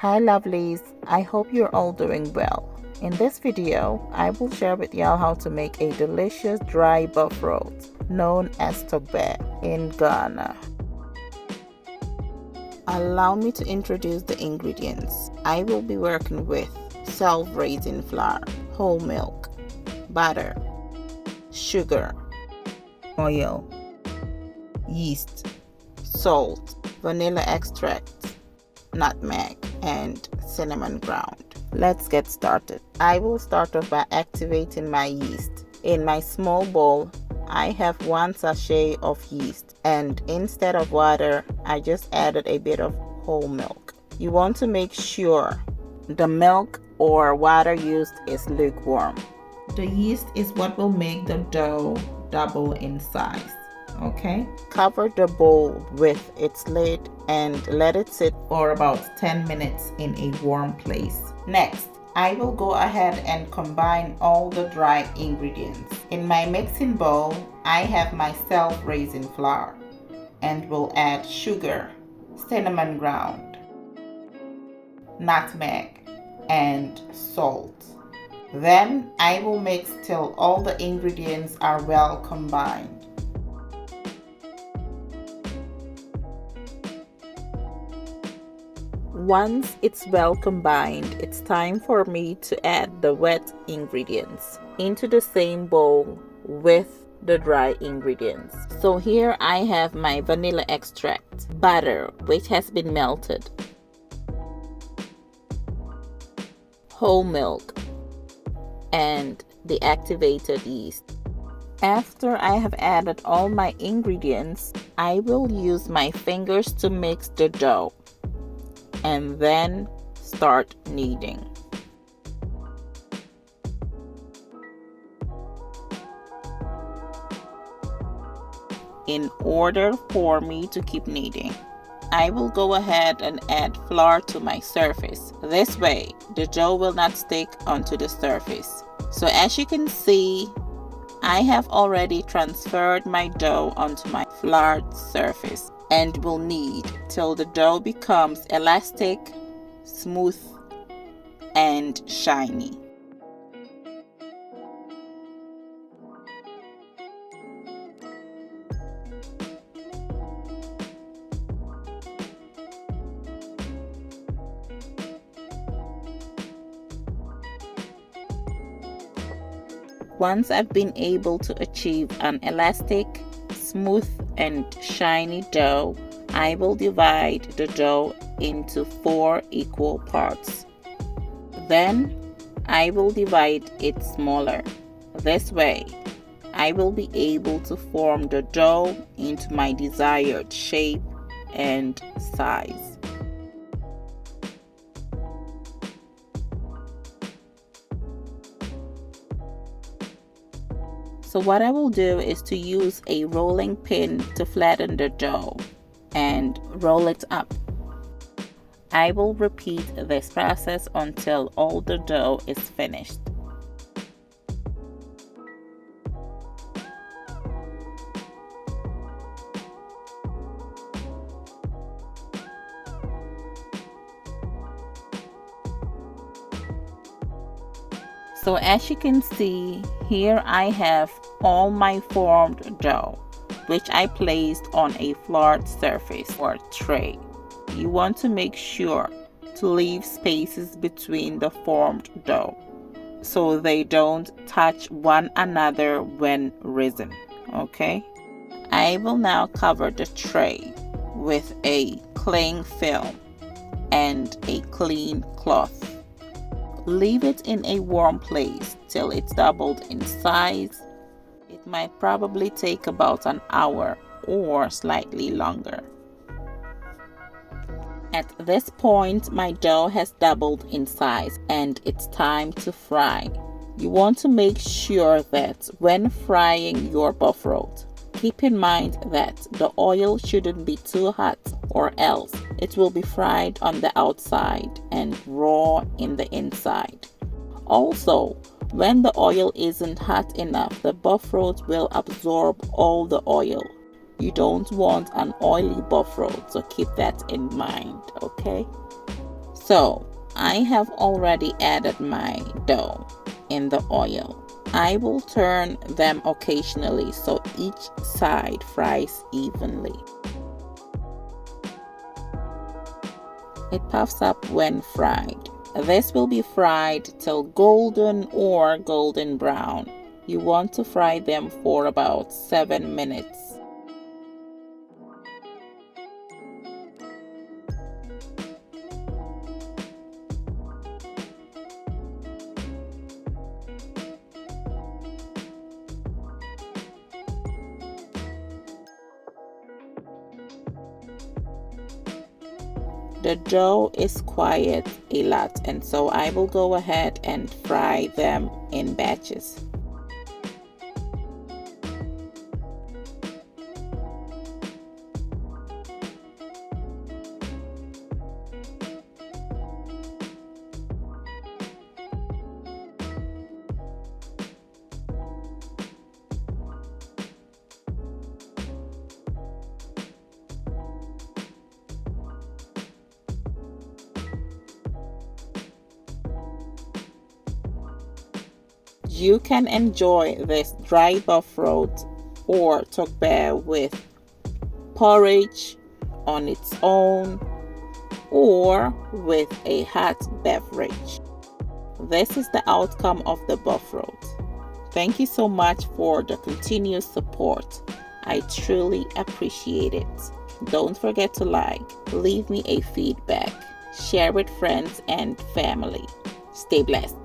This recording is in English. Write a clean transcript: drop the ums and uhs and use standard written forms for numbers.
Hi lovelies, I hope you're all doing well. In this video, I will share with y'all how to make a delicious dry Bofrot known as TOGBEI in Ghana. Allow me to introduce the ingredients. I will be working with self-raising flour, whole milk, butter, sugar, oil, yeast, salt, vanilla extract, nutmeg, and cinnamon ground. Let's get started. I will start off by activating my yeast. In my small bowl, I have 1 sachet of yeast, and instead of water, I just added a bit of whole milk. You want to make sure the milk or water used is lukewarm. The yeast is what will make the dough double in size. Okay, cover the bowl with its lid and let it sit for about 10 minutes in a warm place. Next, I will go ahead and combine all the dry ingredients. In my mixing bowl, I have my self-raising flour and will add sugar, cinnamon ground, nutmeg, and salt. Then I will mix till all the ingredients are well combined. Once it's well combined, it's time for me to add the wet ingredients into the same bowl with the dry ingredients. So here I have my vanilla extract, butter which has been melted, whole milk, and the activated yeast. After I have added all my ingredients, I will use my fingers to mix the dough and then start kneading. In order for me to keep kneading, I will go ahead and add flour to my surface. This way, the dough will not stick onto the surface. So as you can see, I have already transferred my dough onto my floured surface and will knead till the dough becomes elastic, smooth, and shiny. Once I've been able to achieve an elastic, smooth, and shiny dough, I will divide the dough into 4 equal parts. Then I will divide it smaller. This way, I will be able to form the dough into my desired shape and size. So what I will do is to use a rolling pin to flatten the dough and roll it up. I will repeat this process until all the dough is finished. So as you can see, here I have all my formed dough, which I placed on a floured surface or tray. You want to make sure to leave spaces between the formed dough so they don't touch one another when risen, okay? I will now cover the tray with a cling film and a clean cloth. Leave it in a warm place till it's doubled in size. It might probably take about an hour or slightly longer. At this point, my dough has doubled in size and it's time to fry. You want to make sure that when frying your Bofrot, keep in mind that the oil shouldn't be too hot or else it will be fried on the outside and raw in the inside. Also, when the oil isn't hot enough, the Bofrot will absorb all the oil. You don't want an oily Bofrot, so keep that in mind, okay? So I have already added my dough in the oil. I will turn them occasionally so each side fries evenly. It puffs up when fried. This will be fried till golden or golden brown. You want to fry them for about 7 minutes. The dough is quite a lot, and so I will go ahead and fry them in batches. You can enjoy this dry Bofrot or TOGBEI with porridge on its own or with a hot beverage. This is the outcome of the Bofrot. Thank you so much for the continuous support. I truly appreciate it. Don't forget to like, leave me a feedback, share with friends and family. Stay blessed.